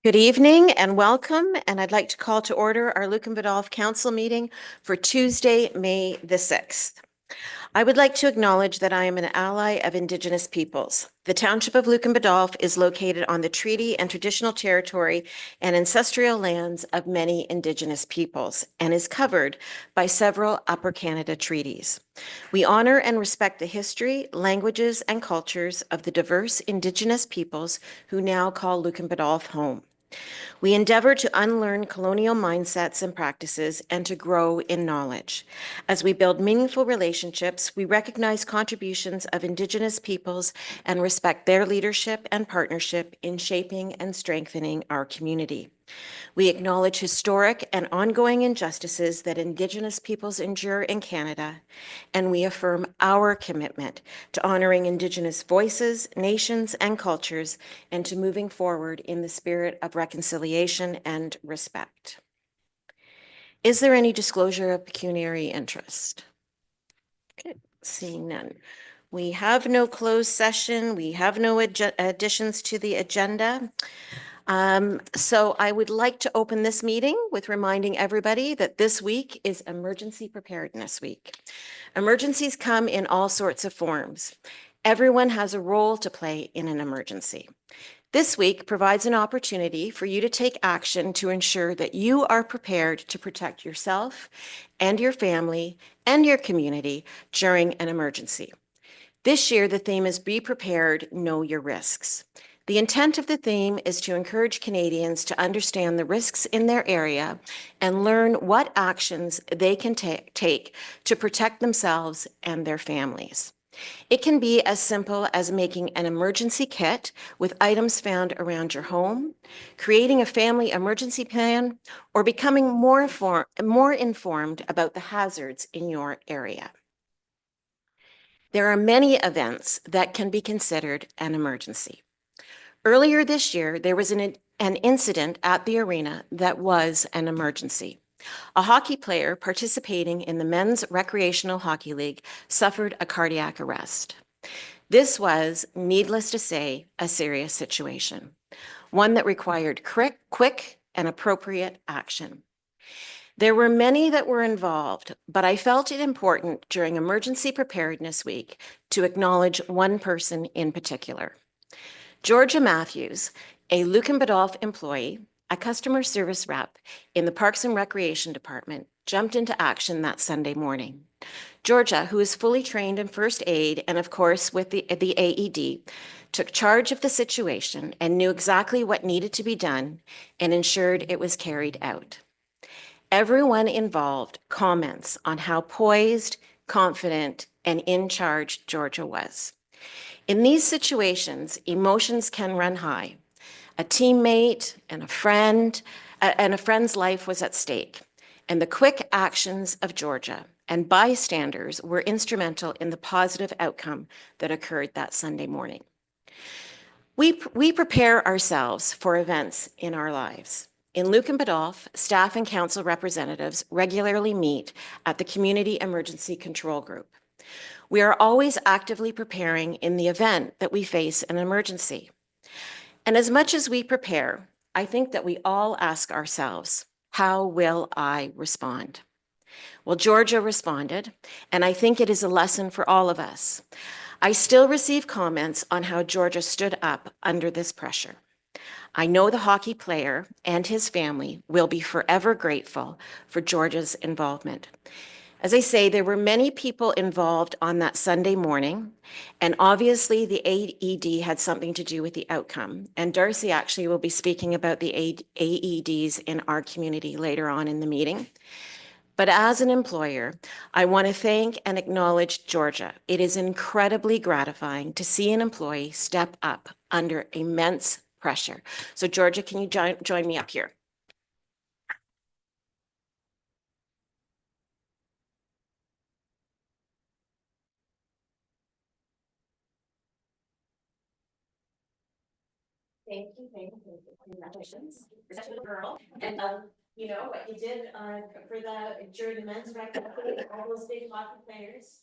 Good evening and welcome, and I'd like to call to order our Lucan Biddulph Council meeting for Tuesday, May the 6th. I would like to acknowledge that I am an ally of Indigenous peoples. The Township of Lucan Biddulph is located on the treaty and traditional territory and ancestral lands of many Indigenous peoples and is covered by several Upper Canada treaties. We honor and respect the history, languages, and cultures of the diverse Indigenous peoples who now call Lucan Biddulph home. We endeavor to unlearn colonial mindsets and practices and to grow in knowledge. As we build meaningful relationships, we recognize contributions of Indigenous peoples and respect their leadership and partnership in shaping and strengthening our community. We acknowledge historic and ongoing injustices that Indigenous peoples endure in Canada, and we affirm our commitment to honoring Indigenous voices, nations, and cultures, and to moving forward in the spirit of reconciliation and respect. Is there any disclosure of pecuniary interest? Okay, seeing none. We have no closed session. We have no additions to the agenda. So I would like to open this meeting with reminding everybody that this week is Emergency Preparedness Week. Emergencies come in all sorts of forms. Everyone has a role to play in an emergency. This week provides an opportunity for you to take action to ensure that you are prepared to protect yourself and your family and your community during an emergency. This year, the theme is Be Prepared, Know Your Risks. The intent of the theme is to encourage Canadians to understand the risks in their area and learn what actions they can take to protect themselves and their families. It can be as simple as making an emergency kit with items found around your home, creating a family emergency plan, or becoming more informed about the hazards in your area. There are many events that can be considered an emergency. Earlier this year, there was an incident at the arena that was an emergency. A hockey player participating in the Men's Recreational Hockey League suffered a cardiac arrest. This was, needless to say, a serious situation, one that required quick and appropriate action. There were many that were involved, but I felt it important during Emergency Preparedness Week to acknowledge one person in particular. Georgia Matthews, a Lucan Biddulph employee, a customer service rep in the Parks and Recreation Department, jumped into action that Sunday morning. Georgia, who is fully trained in first aid and, of course, with the AED, took charge of the situation and knew exactly what needed to be done and ensured it was carried out. Everyone involved comments on how poised, confident, and in charge Georgia was. In these situations, emotions can run high. A teammate and a friend's life was at stake, and the quick actions of Georgia and bystanders were instrumental in the positive outcome that occurred that Sunday morning. We prepare ourselves for events in our lives. In Lucan Biddulph, staff and council representatives regularly meet at the Community Emergency Control Group. We are always actively preparing in the event that we face an emergency. And as much as we prepare, I think that we all ask ourselves, how will I respond? Well, Georgia responded, and I think it is a lesson for all of us. I still receive comments on how Georgia stood up under this pressure. I know the hockey player and his family will be forever grateful for Georgia's involvement. As I say, there were many people involved on that Sunday morning, and obviously the AED had something to do with the outcome. And Darcy actually will be speaking about the AEDs in our community later on in the meeting. But as an employer, I want to thank and acknowledge Georgia. It is incredibly gratifying to see an employee step up under immense pressure. So Georgia, can you join me up here? Thank you. Congratulations. You're such a little girl. And you know what you did for the during the men's rec, all those big hockey players.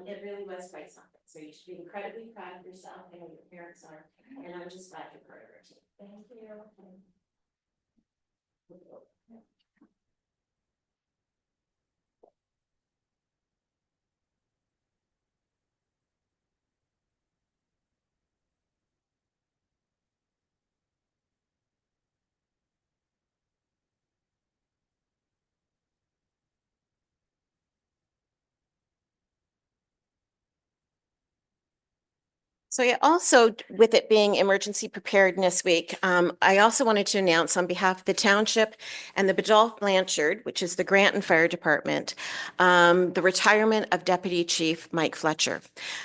It really was quite something. So you should be incredibly proud of yourself. I know your parents are, and I'm just glad you're part of our team. Thank you. So I also, with it being Emergency Preparedness Week, I also wanted to announce on behalf of the township and the Biddulph Blanchard, which is the Granton Fire Department, the retirement of Deputy Chief Mike Fletcher.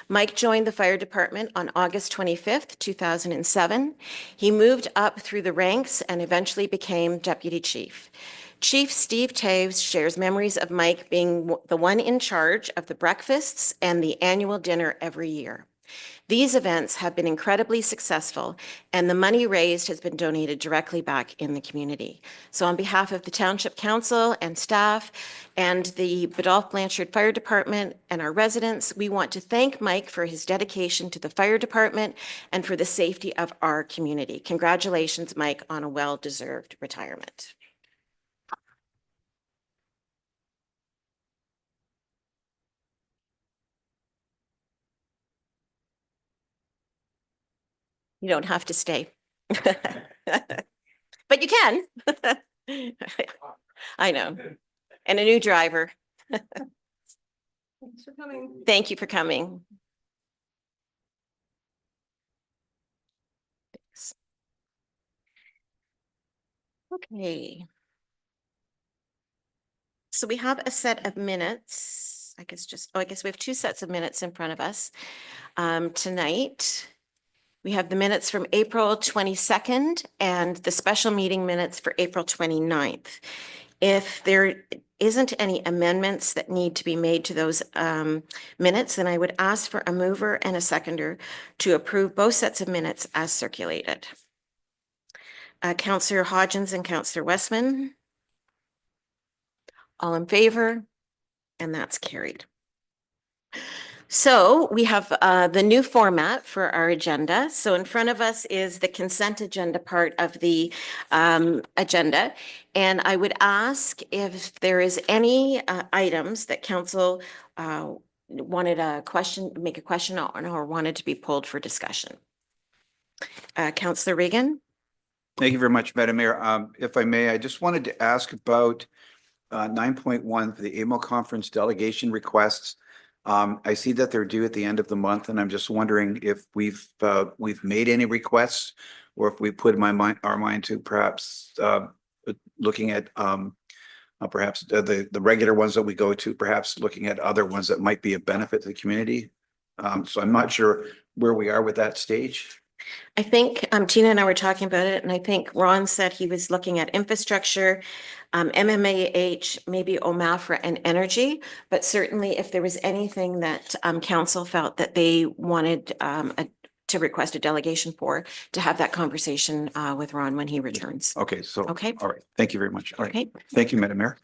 Mike joined the fire department on August 25th, 2007. He moved up through the ranks and eventually became Deputy Chief. Chief Steve Taves shares memories of Mike being the one in charge of the breakfasts and the annual dinner every year. These events have been incredibly successful, and the money raised has been donated directly back in the community. So on behalf of the Township Council and staff and the Biddulph Blanchard Fire Department and our residents, we want to thank Mike for his dedication to the fire department and for the safety of our community. Congratulations, Mike, on a well-deserved retirement. You don't have to stay. But you can. I know. And a new driver. Thanks for coming. Thank you for coming. Thanks. Okay. So we have a set of minutes. I guess we have two sets of minutes in front of us tonight. We have the minutes from April 22nd and the special meeting minutes for April 29th. If there isn't any amendments that need to be made to those minutes, then I would ask for a mover and a seconder to approve both sets of minutes as circulated. Councillor Hodgins and Councillor Westman. All in favor? And that's carried. So we have the new format for our agenda. So in front of us is the consent agenda part of the agenda. And I would ask if there is any items that council wanted make a question on or wanted to be pulled for discussion. Councillor Regan. Thank you very much, Madam Mayor. If I may, I just wanted to ask about 9.1 for the AMO conference delegation requests. I see that they're due at the end of the month, and I'm just wondering if we've made any requests, or if we put our mind to perhaps looking at perhaps the regular ones that we go to, perhaps looking at other ones that might be a benefit to the community. So I'm not sure where we are with that stage. I think Tina and I were talking about it, and I think Ron said he was looking at infrastructure, MMAH, maybe OMAFRA and energy, but certainly if there was anything that council felt that they wanted to request a delegation for, to have that conversation with Ron when he returns. Okay, so Okay. all right. Thank you very much. All right. Okay. Thank you, Madam Mayor.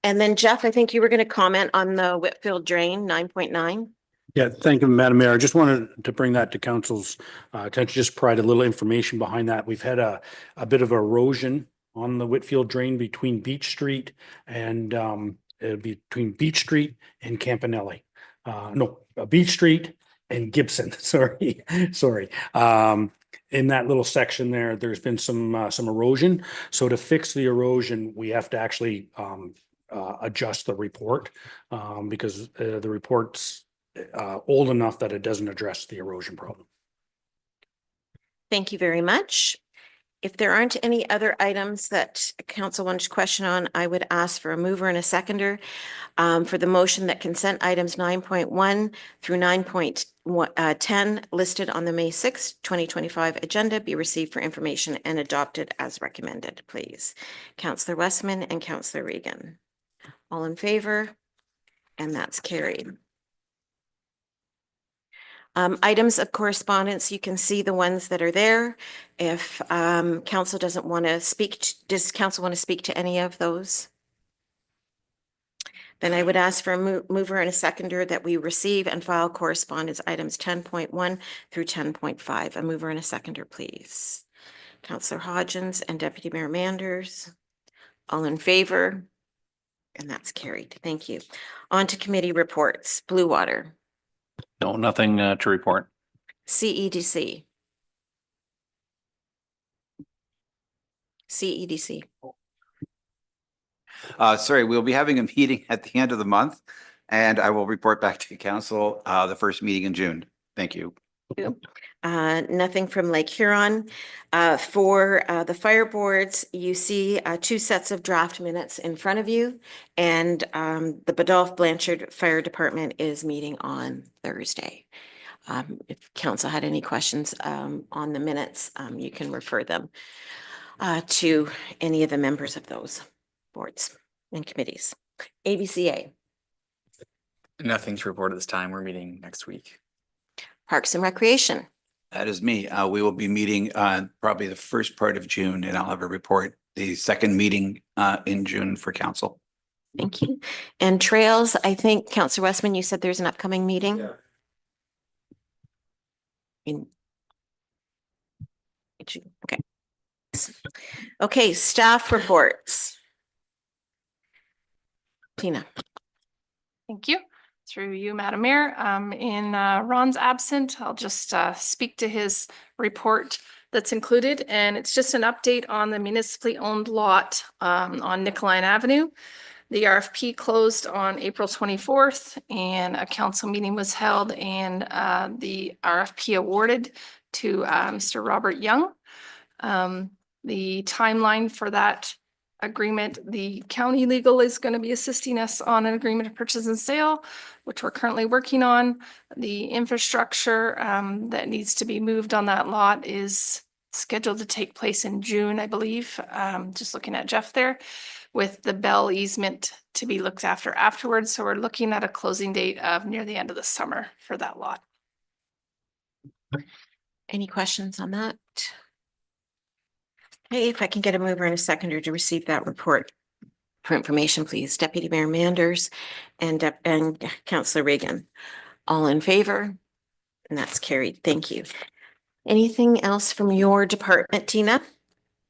And then Jeff, I think you were going to comment on the Whitfield drain 9.9. Yeah, thank you, Madam Mayor. I just wanted to bring that to council's attention, just provide a little information behind that. We've had a bit of erosion on the Whitfield drain between Beach Street and between Beach Street and Campanelli. Beach Street and Gibson. Sorry. In that little section there, there's been some erosion. So to fix the erosion, we have to actually adjust the report because the report's old enough that it doesn't address the erosion problem. Thank you very much. If there aren't any other items that council wants to question on, I would ask for a mover and a seconder for the motion that consent items 9.1 through 9.10 listed on the May 6, 2025 agenda be received for information and adopted as recommended, please. Councillor Westman and Councillor Regan. All in favor? And that's carried. Items of correspondence, you can see the ones that are there. If council doesn't want to speak, does council want to speak to any of those? Then I would ask for a mover and a seconder that we receive and file correspondence items 10.1 through 10.5. A mover and a seconder, please. Councillor Hodgins and Deputy Mayor Manders. All in favor? And that's carried. Thank you. On to committee reports. Blue Water, No, nothing to report. CEDC. CEDC. Sorry, we'll be having a meeting at the end of the month, and I will report back to council, the first meeting in June. Thank you. Nothing from Lake Huron. For the fire boards, you see two sets of draft minutes in front of you. And the Biddulph Blanchard Fire Department is meeting on Thursday. If council had any questions on the minutes, you can refer them to any of the members of those boards and committees. ABCA, Nothing to report at this time. We're meeting next week. Parks and Recreation. That is me. We will be meeting probably the first part of June, and I'll have a report the second meeting in June for council. Thank you. And Trails, I think, Councillor Westman, you said there's an upcoming meeting? Yeah. Okay. Okay, staff reports. Tina. Thank you. Through you, Madam Mayor. In Ron's absent, I'll just speak to his report that's included, and it's just an update on the municipally owned lot on Nicolline Avenue. The RFP closed on April 24th, and a council meeting was held, and the RFP awarded to Mr. Robert Young. The timeline for that agreement, the county legal is going to be assisting us on an agreement of purchase and sale, which we're currently working on. The infrastructure that needs to be moved on that lot is scheduled to take place in June, I believe. Just looking at Jeff there, with the Bell easement to be looked after afterwards. So we're looking at a closing date of near the end of the summer for that lot. Any questions on that? Hey, if I can get a mover and a seconder to receive that report for information, please. Deputy Mayor Manders and Councillor Reagan. All in favor? And that's carried. Thank you. Anything else from your department, Tina?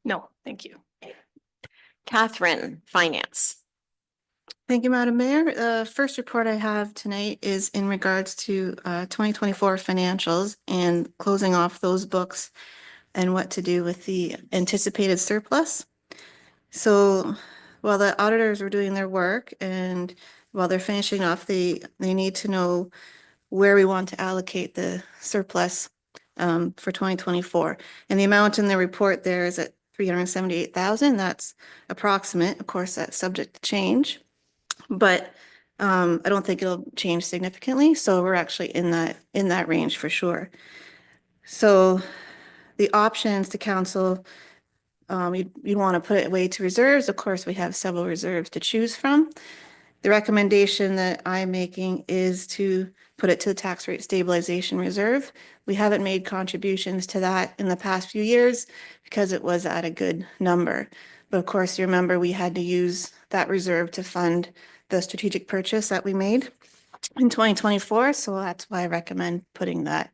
No, thank you. Catherine, Finance. Thank you, Madam Mayor. The first report I have tonight is in regards to 2024 financials and closing off those books and what to do with the anticipated surplus. So while the auditors were doing their work and while they're finishing off, they need to know where we want to allocate the surplus for 2024. And the amount in the report there is at 378,000. That's approximate. Of course, that's subject to change, but I don't think it'll change significantly. So we're actually in that range for sure. So the options to council, you'd want to put it away to reserves. Of course, we have several reserves to choose from. The recommendation that I'm making is to put it to the tax rate stabilization reserve. We haven't made contributions to that in the past few years because it was at a good number. But of course, you remember we had to use that reserve to fund the strategic purchase that we made in 2024. So that's why I recommend putting that,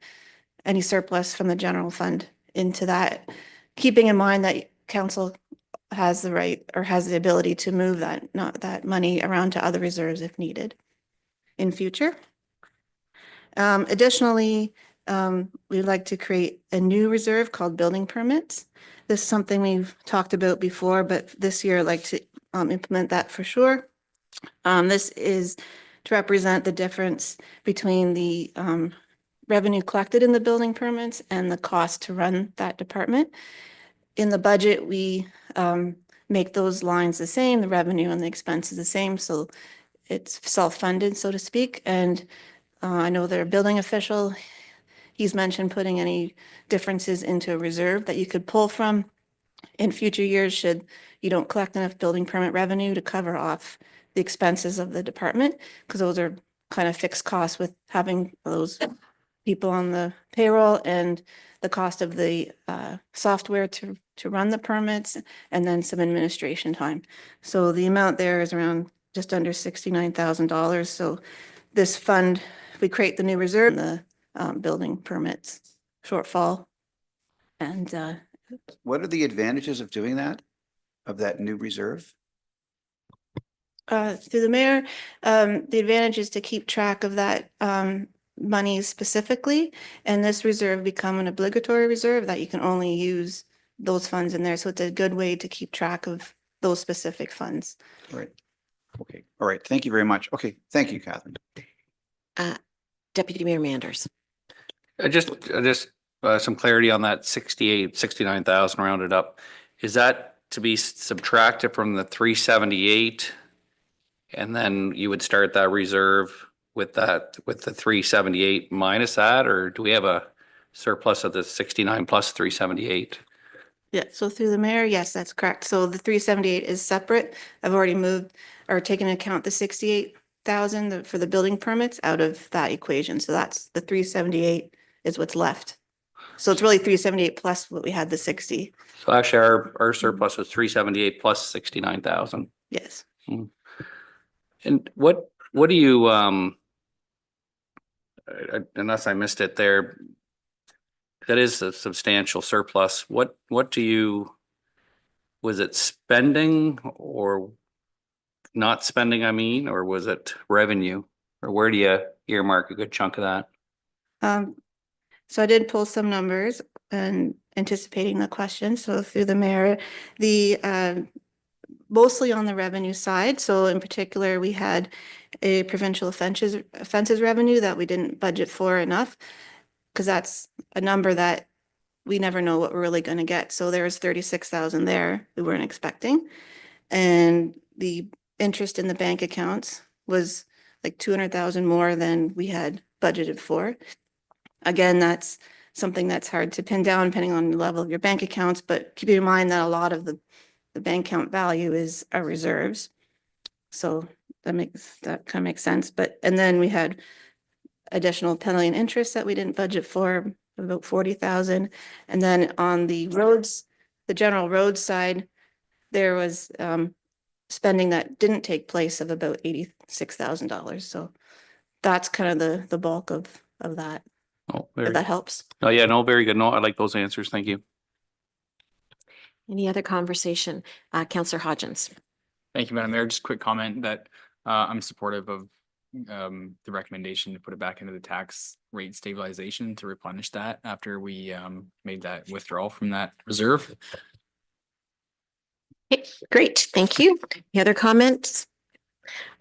any surplus from the general fund into that, keeping in mind that council has the right or has the ability to move that money around to other reserves if needed in future. Additionally, we'd like to create a new reserve called building permits. This is something we've talked about before, but this year I'd like to implement that for sure. This is to represent the difference between the revenue collected in the building permits and the cost to run that department. In the budget, we make those lines the same, the revenue and the expenses the same, so it's self-funded, so to speak. And I know their building official, he's mentioned putting any differences into a reserve that you could pull from in future years should you don't collect enough building permit revenue to cover off the expenses of the department, because those are kind of fixed costs with having those people on the payroll and the cost of the software to run the permits and then some administration time. So the amount there is around just under $69,000. So this fund, we create the new reserve, the building permits shortfall. And What are the advantages of doing that, of that new reserve? Through the mayor, the advantage is to keep track of that money specifically, and this reserve become an obligatory reserve that you can only use those funds in there. So it's a good way to keep track of those specific funds. Right. Okay, all right, thank you very much. Okay, thank you, Catherine. Deputy Mayor Manders. Just some clarity on that 69,000 rounded up. Is that to be subtracted from the 378? And then you would start that reserve with the 378 minus that, or do we have a surplus of the 69 plus 378? Yeah, so through the mayor, yes, that's correct. So the 378 is separate. I've already moved or taken into account the 68,000 for the building permits out of that equation. So that's the 378 is what's left. So it's really 378 plus what we had, the 60. So actually our surplus was 378 plus 69,000. Yes. And what do you, unless I missed it there, that is a substantial surplus. What do you, was it spending or not spending, I mean, or was it revenue? Or where do you earmark a good chunk of that? So I did pull some numbers and anticipating the question. So through the mayor, the mostly on the revenue side. So in particular, we had a provincial offenses revenue that we didn't budget for enough, because that's a number that we never know what we're really going to get. So there was 36,000 there we weren't expecting. And the interest in the bank accounts was like 200,000 more than we had budgeted for. Again, that's something that's hard to pin down depending on the level of your bank accounts, but keep in mind that a lot of the bank account value is our reserves. So that kind of makes sense. And then we had additional penalty and interest that we didn't budget for, about 40,000. And then on the roads, the general roads side, there was spending that didn't take place of about $86,000. So that's kind of the bulk of that. Oh, If that helps. oh yeah, no, very good. No, I like those answers. Thank you. Any other conversation? Councillor Hodgins. Thank you, Madam Mayor. Just a quick comment that I'm supportive of the recommendation to put it back into the tax rate stabilization to replenish that after we made that withdrawal from that reserve. Okay, great, thank you. Any other comments?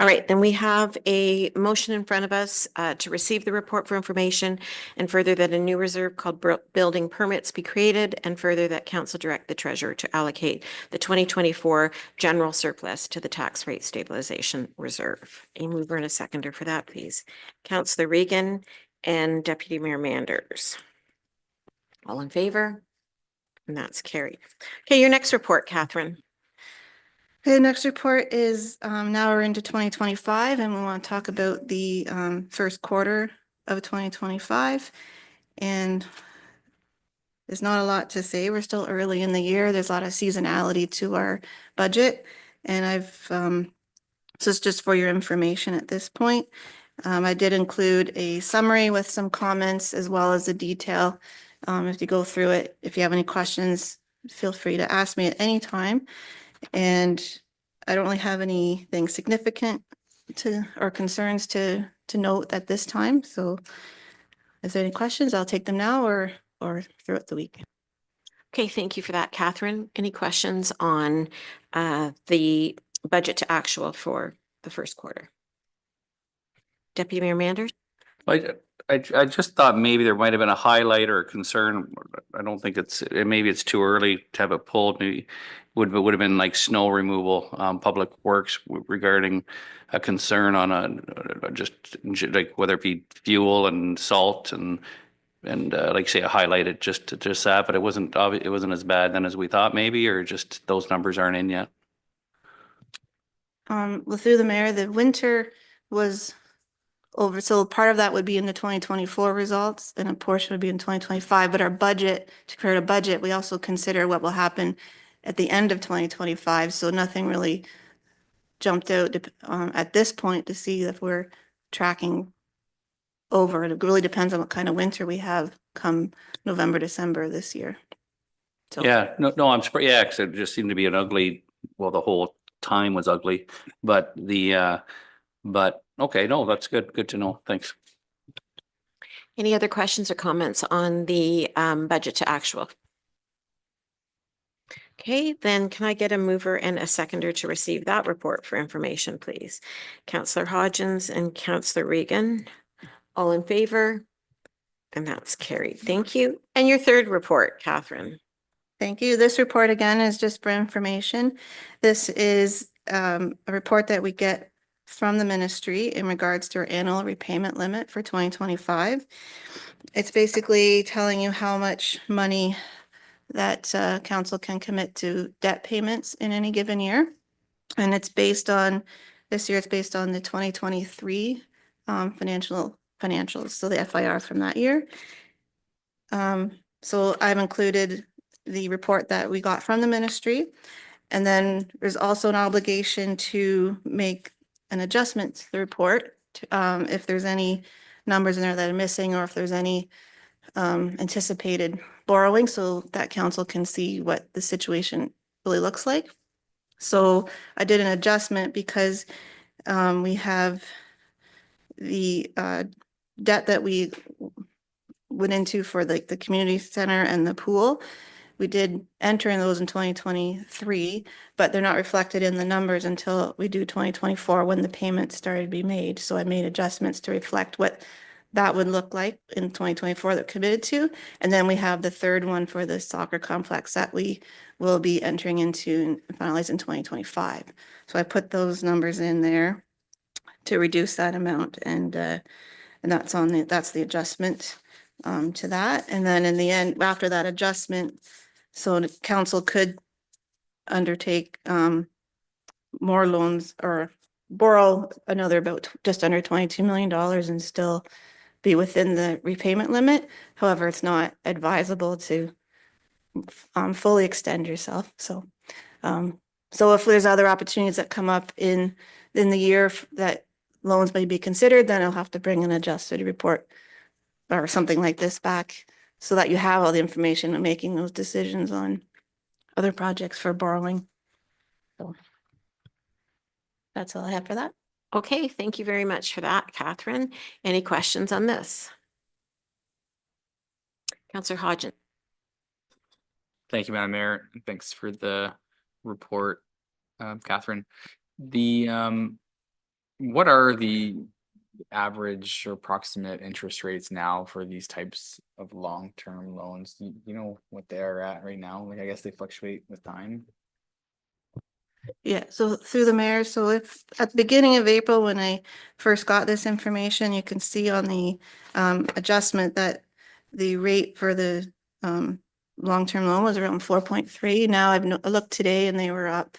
All right, then we have a motion in front of us to receive the report for information, and further that a new reserve called building permits be created, and further that council direct the treasurer to allocate the 2024 general surplus to the tax rate stabilization reserve. A mover and a seconder for that, please. Councillor Regan and Deputy Mayor Manders. All in favor? And that's carried. Okay, your next report, Catherine. Okay, next report is now we're into 2025, and we want to talk about the first quarter of 2025. And there's not a lot to say. We're still early in the year. There's a lot of seasonality to our budget. And so it's just for your information at this point. I did include a summary with some comments as well as the detail. If you go through it, if you have any questions, feel free to ask me at any time. And I don't really have anything significant or concerns to note at this time. So if there are any questions, I'll take them now or throughout the week. Okay, thank you for that, Catherine. Any questions on the budget to actual for the first quarter? Deputy Mayor Manders? I just thought maybe there might have been a highlight or a concern. I don't think maybe it's too early to have it pulled. Maybe would have been like snow removal, public works regarding a concern on just like whether it be fuel and salt and like say a highlighted just that, but it wasn't as bad then as we thought maybe, or just those numbers aren't in yet. Well, through the mayor, the winter was over. So part of that would be in the 2024 results and a portion would be in 2025. But our budget, to create a budget, we also consider what will happen at the end of 2025. So nothing really jumped out at this point to see if we're tracking over. It really depends on what kind of winter we have come November, December this year. So Yeah, no, I'm surprised. Yeah, because it just seemed to be an ugly, well, the whole time was ugly, but but okay, no, that's good. Good to know. Thanks. Any other questions or comments on the budget to actual? Okay, then can I get a mover and a seconder to receive that report for information, please? Councillor Hodgins and Councillor Regan, all in favor? And that's carried. Thank you. And your third report, Catherine. Thank you. This report again is just for information. This is a report that we get from the ministry in regards to our annual repayment limit for 2025. It's basically telling you how much money that council can commit to debt payments in any given year. And it's based on, this year it's based on the 2023 financials, so the FIR from that year. So I've included the report that we got from the ministry. And then there's also an obligation to make an adjustment to the report if there's any numbers in there that are missing, or if there's any anticipated borrowing, so that council can see what the situation really looks like. So I did an adjustment because we have the debt that we went into for the community center and the pool. We did enter in those in 2023, but they're not reflected in the numbers until we do 2024 when the payments started to be made. So I made adjustments to reflect what that would look like in 2024 that committed to. And then we have the third one for the soccer complex that we will be entering into and finalize in 2025. So I put those numbers in there to reduce that amount, and that's on that's the adjustment to that. And then in the end, after that adjustment, so the council could undertake more loans or borrow another about just under $22 million and still be within the repayment limit. However, it's not advisable to fully extend yourself. So if there's other opportunities that come up in the year that loans may be considered, then I'll have to bring an adjusted report or something like this back so that you have all the information and making those decisions on other projects for borrowing. So that's all I have for that. Okay, thank you very much for that, Catherine. Any questions on this? Councillor Hodgins. Thank you, Madam Mayor. and Thanks for the report, Catherine. The what are the average or approximate interest rates now for these types of long-term loans? Do you know what they're at right now? Like, I guess they fluctuate with time. Yeah, so through the mayor, so if at the beginning of April, when I first got this information, you can see on the adjustment that the rate for the long-term loan was around 4.3. Now I looked today and they were up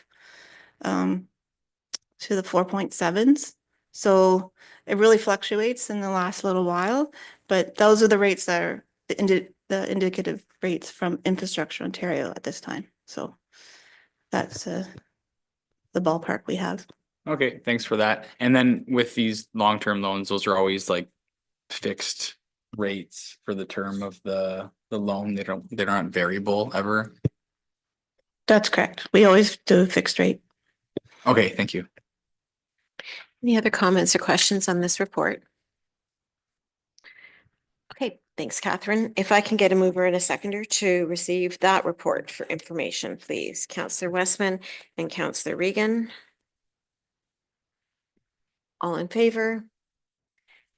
to the 4.7s. So it really fluctuates in the last little while, but those are the rates that are the indicative rates from Infrastructure Ontario at this time. So that's the ballpark we have. Okay, thanks for that. And then with these long-term loans, those are always like fixed rates for the term of the loan. They're not variable ever. That's correct. We always do fixed rate. Okay, thank you. Any other comments or questions on this report? Okay, thanks, Catherine. If I can get a mover and a seconder to receive that report for information, please. Councillor Westman and Councillor Regan. All in favor?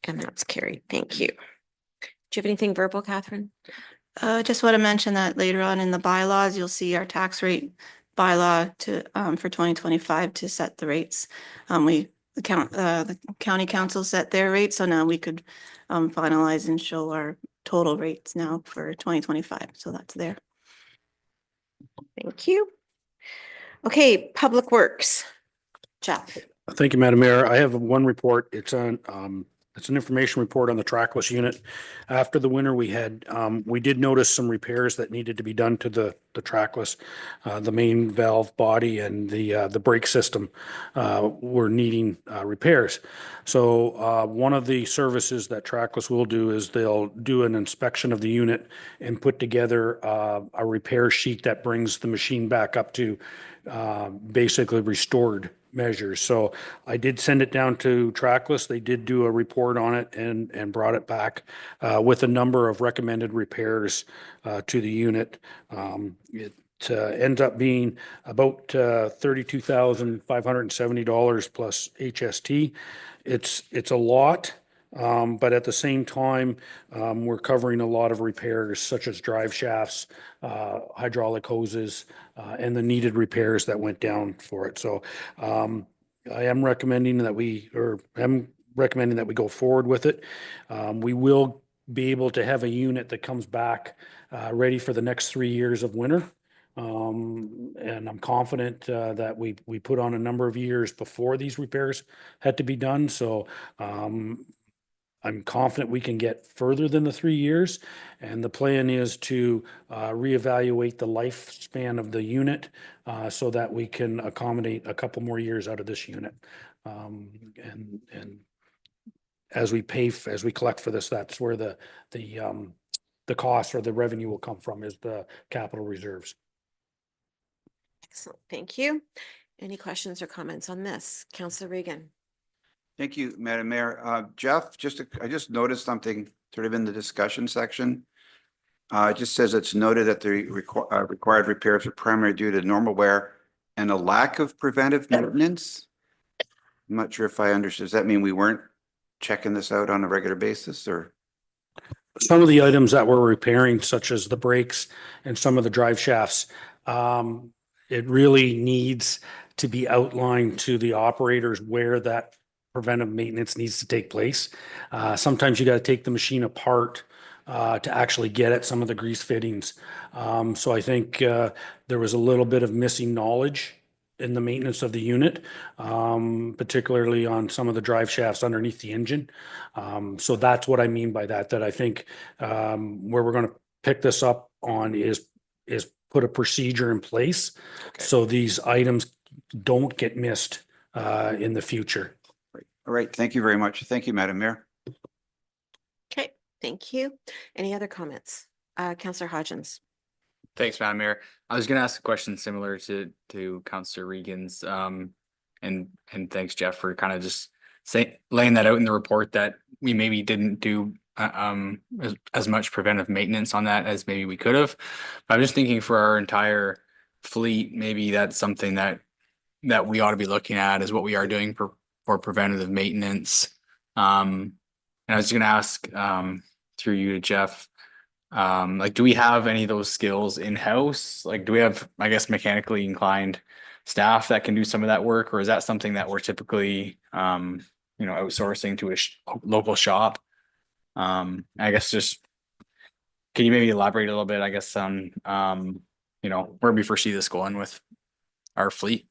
And that's carried. Thank you. Do you have anything verbal, Catherine? Just want to mention that later on in the bylaws, you'll see our tax rate bylaw to for 2025 to set the rates. The county council set their rates, so now we could finalize and show our total rates now for 2025. So that's there. Thank you. Okay, Public Works. Jeff. Thank you, Madam Mayor. I have one report. It's an information report on the trackless unit. After the winter we had, we did notice some repairs that needed to be done to the trackless, the main valve body and the brake system were needing repairs. So one of the services that trackless will do is they'll do an inspection of the unit and put together a repair sheet that brings the machine back up to basically restored measures. So I did send it down to trackless. They did do a report on it and brought it back with a number of recommended repairs to the unit. It ends up being about $32,570 plus HST. It's a lot. But at the same time, we're covering a lot of repairs such as drive shafts, hydraulic hoses, and the needed repairs that went down for it. So I am recommending that we go forward with it. We will be able to have a unit that comes back ready for the next 3 years of winter. And I'm confident that we put on a number of years before these repairs had to be done. So I'm confident we can get further than the 3 years. And the plan is to reevaluate the lifespan of the unit so that we can accommodate a couple more years out of this unit. And as we collect for this, that's where the cost or the revenue will come from, is the capital reserves. Excellent. Thank you. Any questions or comments on this? Councillor Regan. Thank you, Madam Mayor. Jeff, I just noticed something sort of in the discussion section. It just says it's noted that the required repairs are primarily due to normal wear and a lack of preventive maintenance. I'm not sure if I understood. Does that mean we weren't checking this out on a regular basis, or? Some of the items that we're repairing, such as the brakes and some of the drive shafts, it really needs to be outlined to the operators where that preventive maintenance needs to take place. Sometimes you got to take the machine apart to actually get at some of the grease fittings. So I think there was a little bit of missing knowledge in the maintenance of the unit, particularly on some of the drive shafts underneath the engine. So that's what I mean by that I think where we're going to pick this up on is put a procedure in place. Okay. So these items don't get missed in the future. All right. Thank you very much. Thank you, Madam Mayor. Okay, thank you. Any other comments? Councillor Hodgins. Thanks, Madam Mayor. I was gonna ask a question similar to Councillor Regan's, and thanks, Jeff, for kind of just laying that out in the report that we maybe didn't do as much preventive maintenance on that as maybe we could have. But I'm just thinking for our entire fleet, maybe that's something that we ought to be looking at, is what we are doing for preventative maintenance. And I was gonna ask through you to Jeff, like, do we have any of those skills in-house? Like, do we have, I guess, mechanically inclined staff that can do some of that work, or is that something that we're typically outsourcing to a local shop? I guess just, can you maybe elaborate a little bit, I guess, on where we foresee this going with our fleet?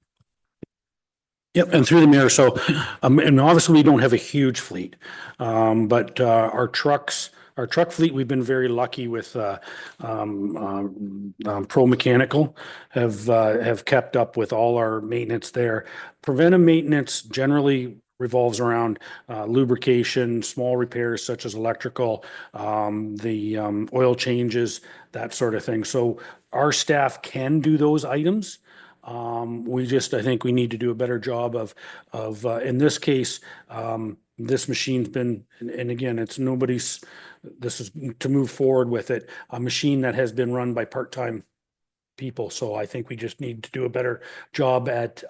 Yep, and through the mayor. So, and obviously we don't have a huge fleet, but our truck fleet, we've been very lucky with Pro Mechanical have kept up with all our maintenance there. Preventive maintenance generally revolves around lubrication, small repairs such as electrical, the oil changes, that sort of thing. So our staff can do those items. I think we need to do a better job of in this case, this machine's been, and again, this is to move forward with it, a machine that has been run by part-time people. So I think we just need to do a better job at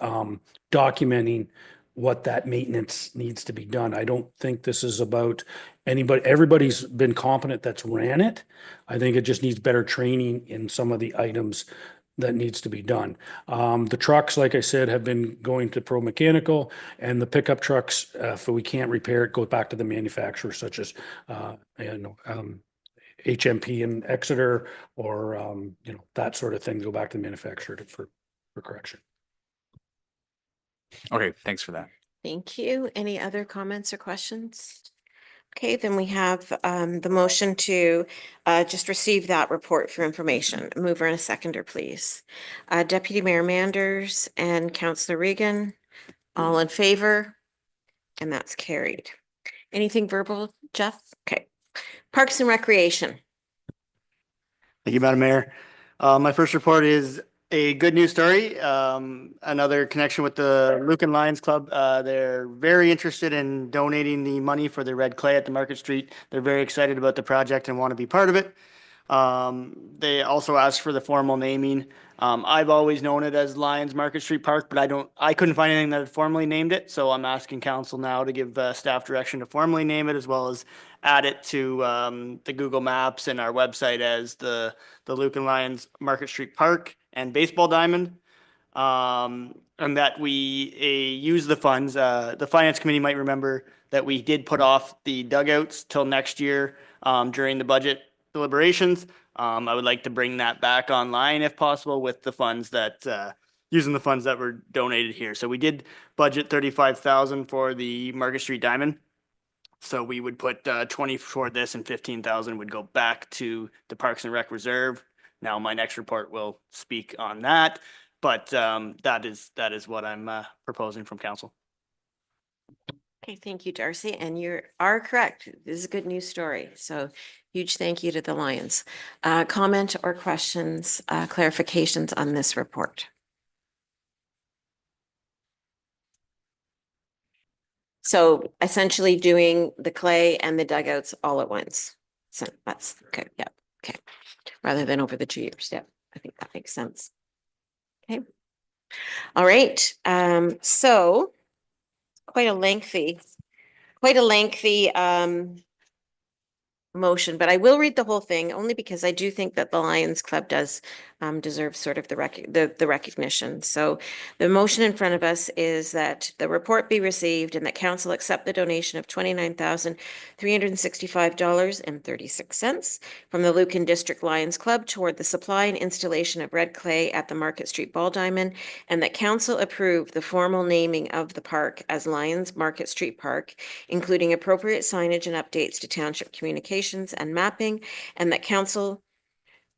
documenting what that maintenance needs to be done. I don't think this is about anybody. Everybody's been competent that's ran it. I think it just needs better training in some of the items that needs to be done. The trucks, like I said, have been going to Pro Mechanical, and the pickup trucks, if we can't repair it, go back to the manufacturer, such as HMP in Exeter, or that sort of thing. Go back to the manufacturer for correction. Okay, thanks for that. Thank you. Any other comments or questions? Okay, then we have the motion to just receive that report for information. A mover and a seconder, please. Deputy Mayor Manders and Councillor Regan, all in favor? And that's carried. Anything verbal, Jeff? Okay. Parks and Recreation. Thank you, Madam Mayor. My first report is a good news story. Another connection with the Lucan Lions Club. They're very interested in donating the money for the red clay at the Market Street. They're very excited about the project and want to be part of it. They also asked for the formal naming. I've always known it as Lions Market Street Park, but I couldn't find anything that had formally named it. So I'm asking council now to give staff direction to formally name it, as well as add it to the Google Maps and our website as the Lucan Lions Market Street Park and Baseball Diamond. And that we use the funds. The Finance Committee might remember that we did put off the dugouts till next year during the budget deliberations. I would like to bring that back online if possible with the funds that using the funds that were donated here. So we did budget 35,000 for the Market Street Diamond. So we would put 20 toward this and 15,000 would go back to the Parks and Rec Reserve. Now my next report will speak on that, but that is what I'm proposing from council. Okay, thank you, Darcy. And you are correct. This is a good news story. So huge thank you to the Lions. Comment or questions, clarifications on this report? So essentially doing the clay and the dugouts all at once. So that's okay. Yeah. Okay. Rather than over the 2 years. Yeah. I think that makes sense. Okay. All right. So quite a lengthy motion, but I will read the whole thing only because I do think that the Lions Club does deserve sort of the recognition. So the motion in front of us is that the report be received and that council accept the donation of $29,365.36 from the Lucan District Lions Club toward the supply and installation of red clay at the Market Street Ball Diamond, and that council approve the formal naming of the park as Lions Market Street Park, including appropriate signage and updates to township communications and mapping, and that council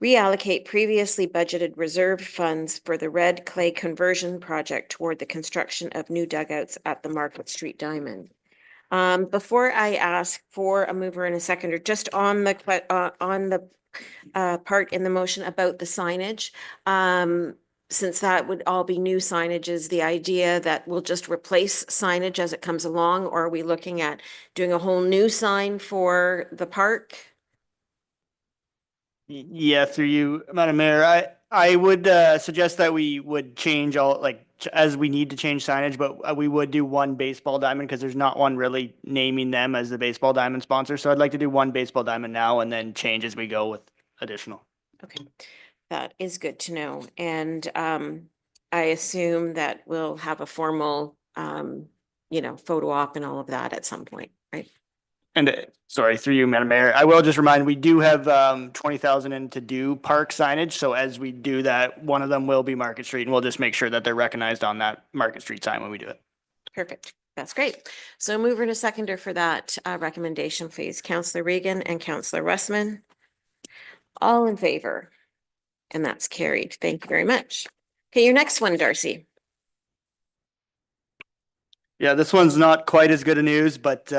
reallocate previously budgeted reserved funds for the red clay conversion project toward the construction of new dugouts at the Market Street Diamond. Before I ask for a mover and a seconder, just on the part in the motion about the signage, since that would all be new signage, is the idea that we'll just replace signage as it comes along, or are we looking at doing a whole new sign for the park? Yeah, through you, Madam Mayor, I would suggest that we would change all, as we need to change signage, but we would do one baseball diamond because there's not one really naming them as the baseball diamond sponsor. So I'd like to do one baseball diamond now and then change as we go with additional. Okay, that is good to know. And I assume that we'll have a formal, photo op and all of that at some point, right? And sorry, through you, Madam Mayor, I will just remind, we do have 20,000 in to do park signage. So as we do that, one of them will be Market Street, and we'll just make sure that they're recognized on that Market Street sign when we do it. Perfect. That's great. So mover and a seconder for that recommendation, please. Councillor Regan and Councillor Westman. All in favor? And that's carried. Thank you very much. Okay, your next one, Darcy. Yeah, this one's not quite as good a news, but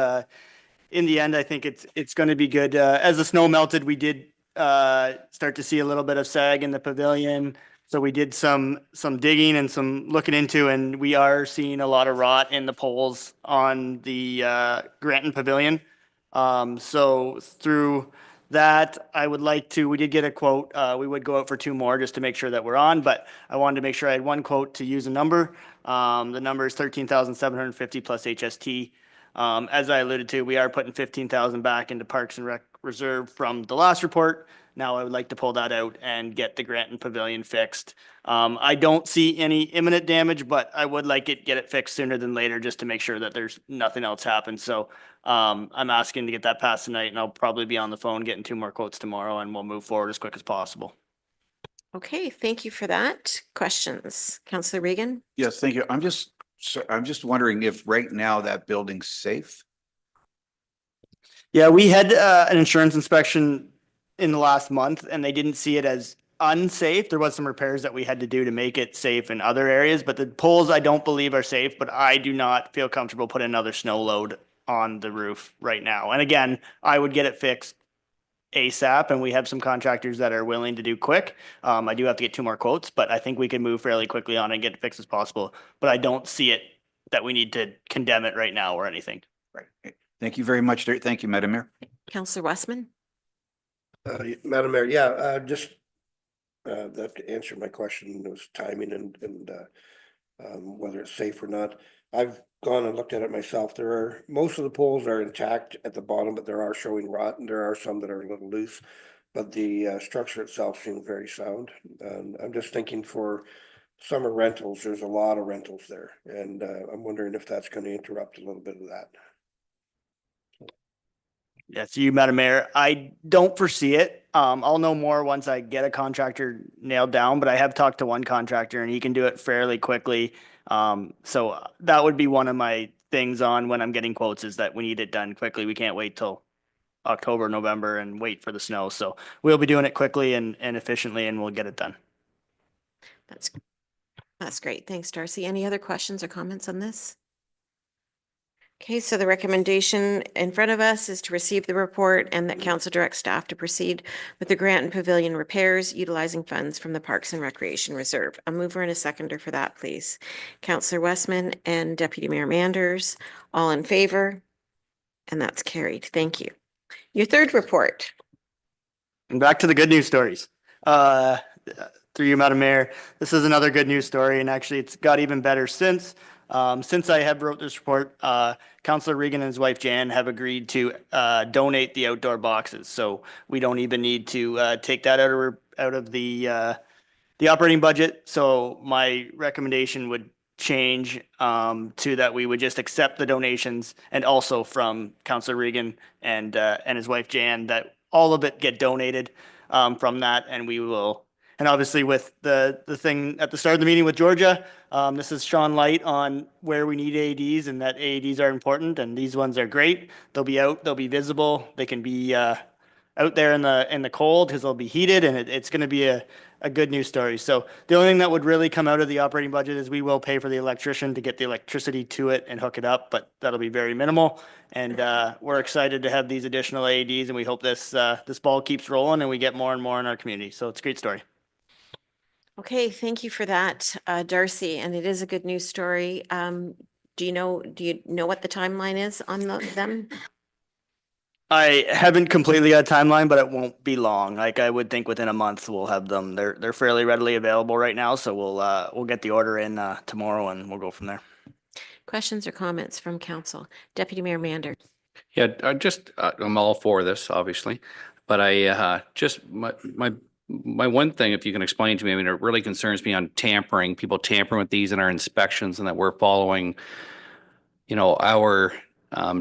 in the end, I think it's going to be good. As the snow melted, we did start to see a little bit of sag in the pavilion. So we did some digging and some looking into, and we are seeing a lot of rot in the poles on the Granton Pavilion. So through that, we did get a quote. We would go out for 2 more just to make sure that we're on, but I wanted to make sure I had one quote to use a number. The number is 13,750 plus HST. As I alluded to, we are putting 15,000 back into Parks and Rec Reserve from the last report. Now I would like to pull that out and get the Granton Pavilion fixed. I don't see any imminent damage, but I would like get it fixed sooner than later just to make sure that there's nothing else happens. So I'm asking to get that passed tonight, and I'll probably be on the phone getting 2 more quotes tomorrow, and we'll move forward as quick as possible. Okay, thank you for that. Questions? Councillor Regan? Yes, thank you. I'm just wondering if right now that building's safe. Yeah, we had an insurance inspection in the last month and they didn't see it as unsafe. There was some repairs that we had to do to make it safe in other areas, but the poles I don't believe are safe, but I do not feel comfortable putting another snow load on the roof right now. And again, I would get it fixed ASAP and we have some contractors that are willing to do quick. I do have to get 2 more quotes, but I think we can move fairly quickly on it and get it fixed as possible. But I don't see it that we need to condemn it right now or anything. Right. Thank you very much. Thank you, Madam Mayor. Counselor Westman? Madam Mayor, yeah, just that to answer my question was timing and whether it's safe or not. I've gone and looked at it myself. Most of the poles are intact at the bottom, but there are showing rot and there are some that are a little loose. But the structure itself seems very sound. And I'm just thinking for summer rentals, there's a lot of rentals there. And I'm wondering if that's going to interrupt a little bit of that. Yes, you, Madam Mayor. I don't foresee it. I'll know more once I get a contractor nailed down, but I have talked to one contractor and he can do it fairly quickly. So that would be one of my things on when I'm getting quotes is that we need it done quickly. We can't wait till October, November and wait for the snow. So we'll be doing it quickly and efficiently and we'll get it done. That's great. Thanks, Darcy. Any other questions or comments on this? Okay, so the recommendation in front of us is to receive the report and that council directs staff to proceed with the grant and pavilion repairs utilizing funds from the Parks and Recreation Reserve. A mover and a seconder for that, please. Councillor Westman and Deputy Mayor Manders, all in favor? And that's carried. Thank you. Your third report. And back to the good news stories. Through you, Madam Mayor, this is another good news story, and actually it's got even better since I have wrote this report. Councillor Regan and his wife Jan have agreed to donate the outdoor boxes, so we don't even need to take that out of the operating budget. So my recommendation would change to that we would just accept the donations, and also from Councillor Regan and his wife Jan that all of it get donated from that, and we will. And obviously with the thing at the start of the meeting with Georgia, this is Sean Light on where we need AEDs and that AEDs are important and these ones are great. They'll be out, they'll be visible, they can be out there in the cold because they'll be heated and it's going to be a good news story. So the only thing that would really come out of the operating budget is we will pay for the electrician to get the electricity to it and hook it up, but that'll be very minimal. And we're excited to have these additional AEDs and we hope this ball keeps rolling and we get more and more in our community. So it's a great story. Okay, thank you for that, Darcy, and it is a good news story. Do you know what the timeline is on them? I haven't completely got a timeline, but it won't be long. Like I would think within a month we'll have them. They're fairly readily available right now, so we'll get the order in tomorrow and we'll go from there. Questions or comments from council? Deputy Mayor Mander. Yeah, I'm all for this, obviously, but I just my one thing, if you can explain to me, I mean, it really concerns me on tampering, people tampering with these in our inspections, and that we're following, our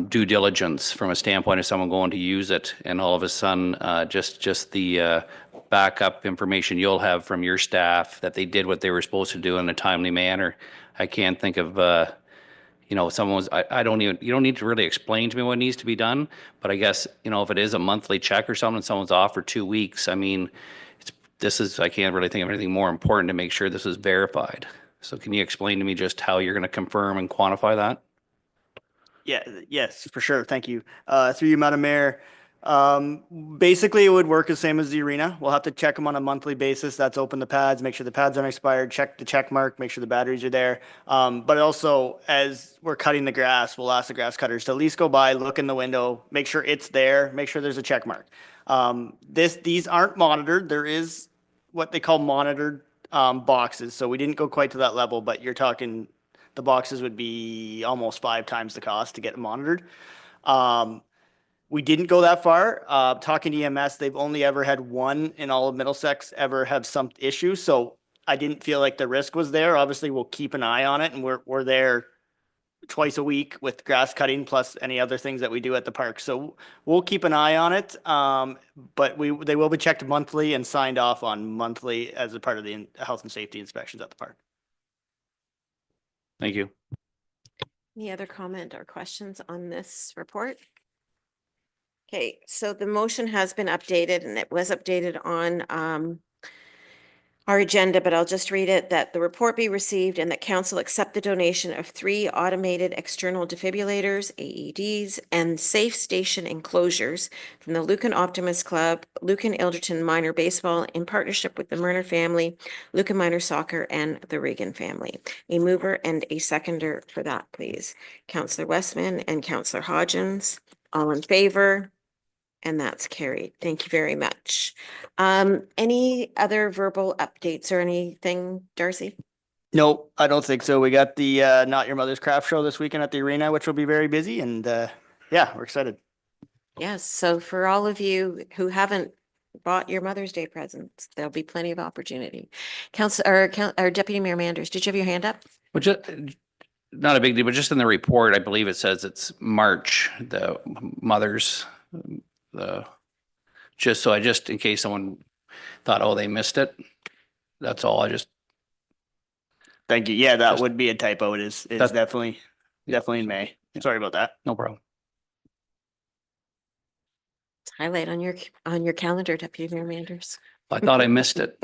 due diligence from a standpoint of someone going to use it, and all of a sudden, just the backup information you'll have from your staff that they did what they were supposed to do in a timely manner. I can't think of someone's, you don't need to really explain to me what needs to be done, but I guess, if it is a monthly check or something, someone's off for 2 weeks, I mean, I can't really think of anything more important to make sure this is verified. So can you explain to me just how you're going to confirm and quantify that? Yeah, yes, for sure. Thank you. Through you, Madam Mayor. Basically, it would work the same as the arena. We'll have to check them on a monthly basis. That's open the pads, make sure the pads aren't expired, check the check mark, make sure the batteries are there. But also, as we're cutting the grass, we'll ask the grass cutters to at least go by, look in the window, make sure it's there, make sure there's a check mark. These aren't monitored. There is what they call monitored boxes. So we didn't go quite to that level, but you're talking the boxes would be almost 5 times the cost to get monitored. We didn't go that far. Talking to EMS, they've only ever had one in all of Middlesex ever have some issue. So I didn't feel like the risk was there. Obviously, we'll keep an eye on it, and we're there twice a week with grass cutting plus any other things that we do at the park. So we'll keep an eye on it. But they will be checked monthly and signed off on monthly as a part of the health and safety inspections at the park. Thank you. Any other comment or questions on this report? Okay, so the motion has been updated and it was updated on our agenda, but I'll just read it, that the report be received and that council accept the donation of 3 automated external defibrillators, AEDs, and safe station enclosures from the Lucan Optimist Club, Lucan Ilderton Minor Baseball in partnership with the Murner family, Lucan Minor Soccer, and the Reagan family. A mover and a seconder for that, please. Councillor Westman and Councillor Hodgins, all in favor? And that's carried. Thank you very much. Any other verbal updates or anything, Darcy? No, I don't think so. We got the Not Your Mother's Craft Show this weekend at the arena, which will be very busy, and yeah, we're excited. Yes, so for all of you who haven't bought your Mother's Day presents, there'll be plenty of opportunity. Or Deputy Mayor Manders, did you have your hand up? Well, just, not a big deal, but just in the report, I believe it says it's March, the mothers, just in case someone thought, oh, they missed it. That's all. Thank you. Yeah, that Just- would be a typo. It's That's- definitely in May. Sorry about that. No problem. Highlight on your calendar, Deputy Mayor Manders. I thought I missed it.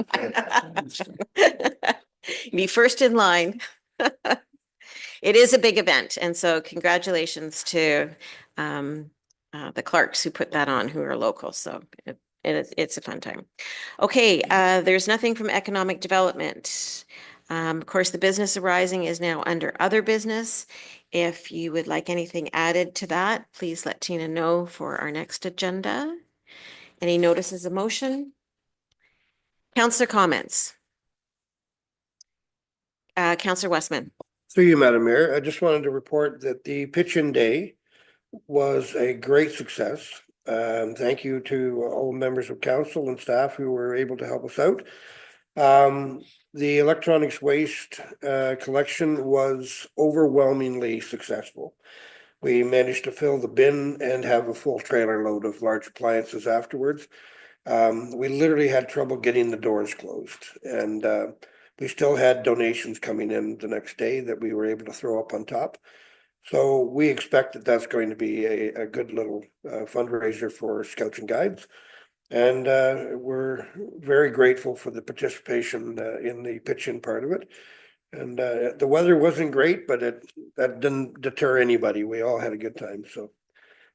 Be first in line. It is a big event, and so congratulations to the Clarks who put that on, who are local. So it's a fun time. Okay, there's nothing from economic development. Of course, the business arising is now under other business. If you would like anything added to that, please let Tina know for our next agenda. Any notices of motion? Councillor comments? Councillor Westman. Through you, Madam Mayor, I just wanted to report that the pitch-in day was a great success. Thank you to all members of council and staff who were able to help us out. The electronics waste collection was overwhelmingly successful. We managed to fill the bin and have a full trailer load of large appliances afterwards. We literally had trouble getting the doors closed, and we still had donations coming in the next day that we were able to throw up on top. So we expect that that's going to be a good little fundraiser for Scouts and Guides. And we're very grateful for the participation in the pitch-in part of it. And the weather wasn't great, but that didn't deter anybody. We all had a good time. So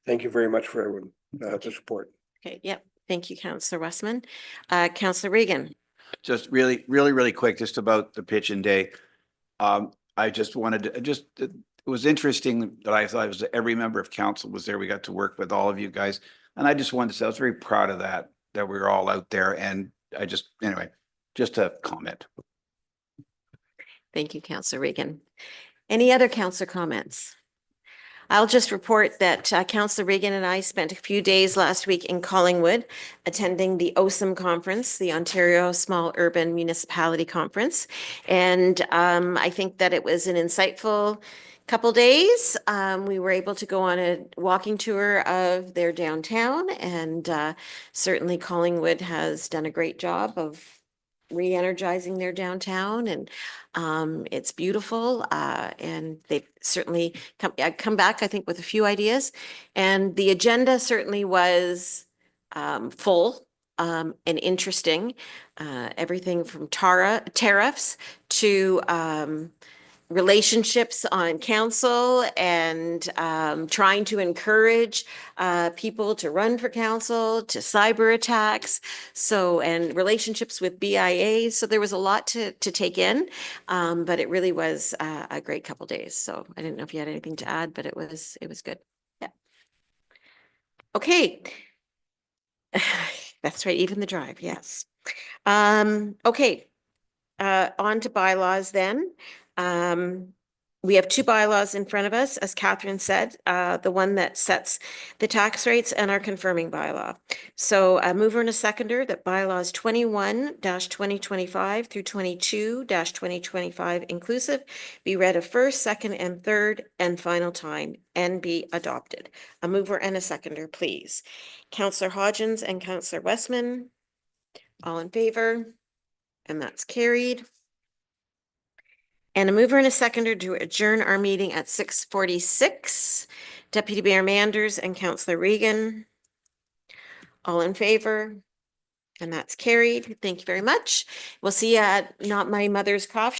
thank you very much for everyone to support. Okay, yep. Thank you, Councillor Westman. Councillor Regan. Just really quick, just about the pitch-in day. I just wanted to, it was interesting that I thought it was every member of council was there. We got to work with all of you guys. And I just wanted to say, I was very proud of that we were all out there. And anyway, just a comment. Thank you, Councillor Regan. Any other councillor comments? I'll just report that Councillor Regan and I spent a few days last week in Collingwood attending the OSM conference, the Ontario Small Urban Municipality Conference. And I think that it was an insightful couple days. We were able to go on a walking tour of their downtown, and certainly Collingwood has done a great job of re-energizing their downtown, and it's beautiful, and they've certainly come back, I think, with a few ideas. And the agenda certainly was full and interesting. Everything from tariffs to relationships on council, and trying to encourage people to run for council, to cyber attacks, and relationships with BIA. So there was a lot to take in, but it really was a great couple days. So I didn't know if you had anything to add, but it was good. Yeah. Okay. That's right. Even the drive. Yes. Okay. On to bylaws then. We have 2 bylaws in front of us, as Catherine said, the one that sets the tax rates and our confirming bylaw. So a mover and a seconder that bylaws 21-2025 through 22-2025 inclusive be read a first, second, and third and final time and be adopted. A mover and a seconder, please. Councillor Hodgins and Councillor Westman, all in favor? And that's carried. And a mover and a seconder to adjourn our meeting at 6:46. Deputy Mayor Manders and Councillor Regan. All in favor? And that's carried. Thank you very much. We'll see you at Not My Mother's Coffee